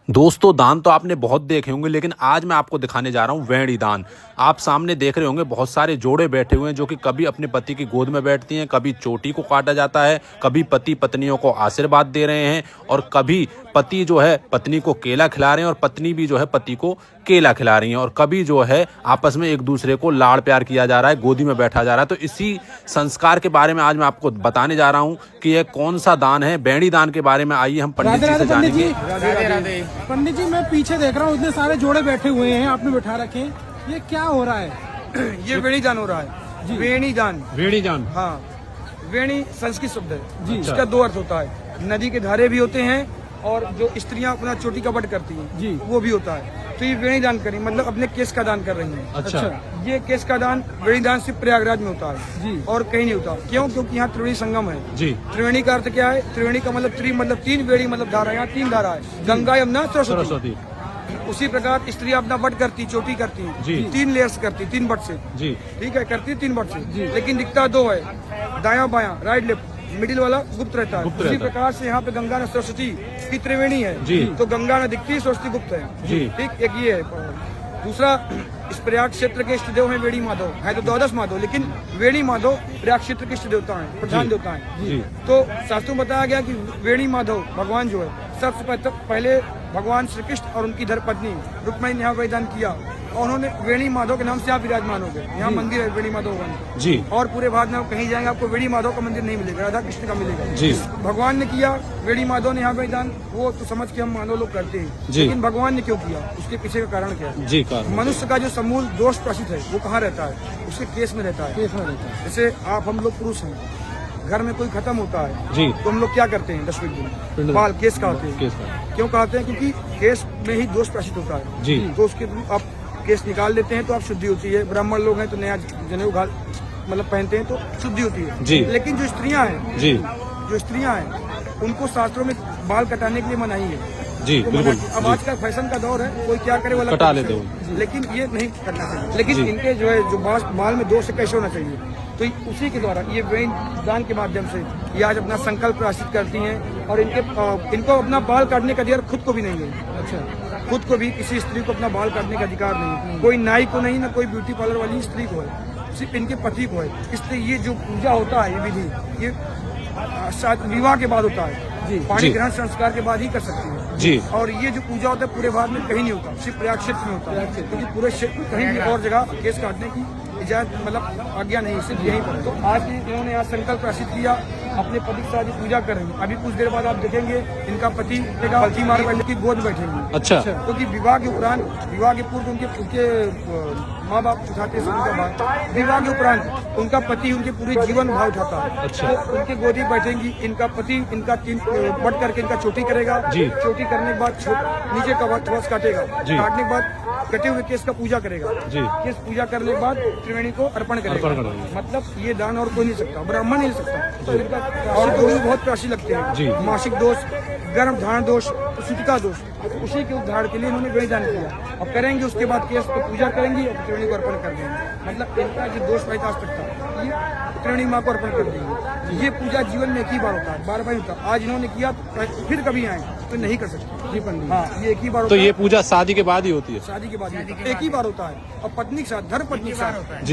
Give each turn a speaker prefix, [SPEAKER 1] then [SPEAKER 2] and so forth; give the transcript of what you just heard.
[SPEAKER 1] दोस्तों दान तो आपने बहुत देखे होंगे, लेकिन आज मैं आपको दिखाने जा रहा हूँ वेणी दान। आप सामने देख रहे होंगे बहुत सारे जोड़े बैठे हुए हैं जो कि कभी अपने पति की गोद में बैठती हैं, कभी चोटी को काटा जाता है, कभी पति पत्नियों को आशीर्वाद दे रहे हैं और कभी पति जो है पत्नी को केला खिला रहे हैं और पत्नी भी जो है पति को केला खिला रही हैं और कभी जो है आपस में एक दूसरे को लाड़ प्यार किया जा रहा है, गोदी में बैठा जा रहा है। तो इसी संस्कार के बारे में आज मैं आपको बताने जा रहा हूँ कि यह कौन सा दान है। वेणी दान के बारे में आइए हम पंडित जी से जानेंगे।
[SPEAKER 2] पंडित जी, मैं पीछे देख रहा हूँ इतने सारे जोड़े बैठे हुए हैं, आपने बैठा रखे हैं, ये क्या हो रहा है?
[SPEAKER 3] ये वेणी दान हो रहा है। वेणी दान,
[SPEAKER 1] वेणी दान,
[SPEAKER 3] हाँ, वेणी संस्कृत शब्द है
[SPEAKER 2] जी।
[SPEAKER 3] इसका दो अर्थ होता है। नदी के धारे भी होते हैं और जो स्त्रियां अपना चोटी का बट करती हैं
[SPEAKER 2] जी,
[SPEAKER 3] वो भी होता है। तो ये वेणी दान करें मतलब अपने केस का दान कर रही हैं।
[SPEAKER 1] अच्छा।
[SPEAKER 3] ये केस का दान, वेणी दान सिर्फ प्रयागराज में होता है
[SPEAKER 2] जी,
[SPEAKER 3] और कहीं नहीं होता। क्यों? क्योंकि यहाँ त्रिवेणी संगम है
[SPEAKER 1] जी।
[SPEAKER 3] त्रिवेणी का अर्थ क्या है? त्रिवेणी का मतलब मतलब तीन, वेणी मतलब धारा, यहाँ तीन धारा है, गंगा यमुना सरस्वती। उसी प्रकार स्त्रियां अपना बट करती, चोटी करती, तीन लेयर्स करती, तीन बट से जी, ठीक है, करती तीन बट से, लेकिन दिखता दो है, दायां बायां, राइट लेफ्ट, मिडिल वाला गुप्त रहता है। उसी प्रकार से यहाँ पे गंगा न सरस्वती की त्रिवेणी है जी। तो गंगा न दिखती, सरस्वती गुप्त है जी, ठीक। एक ये है। दूसरा, इस प्रयाग क्षेत्र के इष्ट देव हैं वेणी माधव, है तो 12 माधव, लेकिन वेणी माधव प्रयाग क्षेत्र के इष्ट देवता है, प्रधान देवता है। तो शास्त्रों में बताया गया कि वेणी माधव भगवान जो है सबसे पहले भगवान श्री कृष्ण और उनकी धर्मपत्नी रुक्मिणी ने यहाँ वैदान किया और उन्होंने वेणी माधव के नाम से यहाँ विराजमान हो गए। यहाँ मंदिर है वेणी माधव भगवान जी। और पूरे भारत में कहीं जाएंगे आपको वेणी माधव का मंदिर नहीं मिलेगा, राधा कृष्ण का मिलेगा जी। भगवान ने किया, वेणी माधव ने यहाँ वैदान, वो तो समझ के हम मानव लोग करते हैं, लेकिन भगवान ने क्यों किया, उसके पीछे का कारण क्या है जी? मनुष्य का जो समूल दोष प्रसिद्ध है वो कहाँ रहता है? उसके केस में रहता है। जैसे आप हम लोग पुरुष हैं, घर में कोई खत्म होता है जी, तो हम लोग क्या करते हैं? 10 दिन बाल केस कहते हैं। क्यों कहते हैं? क्योंकि केस में ही दोष प्रसिद्ध होता है जी। तो उसके आप केस निकाल लेते हैं तो आप शुद्धि होती है। ब्राह्मण लोग हैं तो नया जनेऊ मतलब पहनते हैं तो शुद्धि होती है जी। लेकिन जो स्त्रियां हैं जी, जो स्त्रियां हैं उनको शास्त्रों में बाल कटाने के लिए मनाही है जी, तो बिल्कुल। अब आज का फैशन का दौर है, कोई क्या करे वाला कटा लेते हो, लेकिन ये नहीं करना चाहिए। लेकिन इनके जो है जो बाल में दोष कैसे होना चाहिए, तो उसी के द्वारा ये वेणी दान के माध्यम से ये आज अपना संकल्प प्रकाशित करती हैं और इनको अपना बाल काटने का अधिकार खुद को भी नहीं है। अच्छा, खुद को भी किसी स्त्री को अपना बाल काटने का अधिकार नहीं, कोई नाई को नहीं, ना कोई ब्यूटी पार्लर वाली स्त्री को है, सिर्फ इनके पति को है। इसलिए ये जो पूजा होता है, ये विधि, ये विवाह के बाद होता है जी, पाणी ग्रहण संस्कार के बाद ही कर सकती है जी। और ये जो पूजा होता है पूरे भारत में कहीं नहीं होता, सिर्फ प्रयाग क्षेत्र में होता है, क्योंकि पूरे क्षेत्र में कहीं भी और जगह केस काटने की इजाजत मतलब आज्ञा नहीं, सिर्फ यहीं पर। तो आज इन्होंने यहाँ संकल्प प्रकाशित किया, अपने पति के साथ पूजा करेंगे। अभी कुछ देर बाद आप देखेंगे इनका पति हल्की मार की गोद बैठेंगे। अच्छा, क्योंकि विवाह के उपरांत, विवाह के पूर्व उनके माँ बाप उठाते हैं उनका भाव, विवाह के उपरांत उनका पति उनके पूरे जीवन भाव उठाता है। अच्छा, तो उनके गोदी बैठेंगी, इनका पति इनका तीन बट करके इनका चोटी करेगा जी। चोटी करने के बाद नीचे का थोड़ा काटेगा, काटने के बाद कटे हुए केस का पूजा करेगा जी। केस पूजा करने के बाद त्रिवेणी को अर्पण करेगा। मतलब ये दान और कोई नहीं सकता, ब्राह्मण नहीं सकता। तो इनका और दोष बहुत प्राची लगते हैं, मासिक दोष, गर्भ धारण दोष, प्रसूतिका दोष, उसी के उद्धार के लिए इन्होंने वेणी दान किया। अब करेंगे उसके बाद केस को पूजा करेंगी और त्रिवेणी को अर्पण कर देंगे। मतलब इनका जो दोष रहता आज तक था, ये त्रिवेणी माँ को अर्पण कर देंगे। ये पूजा जीवन में एक ही बार होता है, बार बार होता है। आज इन्होंने किया, फिर कभी आए तो नहीं कर सकते जी पंडित। हाँ, ये एक ही बार।
[SPEAKER 1] तो ये पूजा शादी के बाद ही होती है?
[SPEAKER 3] शादी के बाद एक ही बार होता है और पत्नी के साथ, धर्म पत्नी के साथ होता है।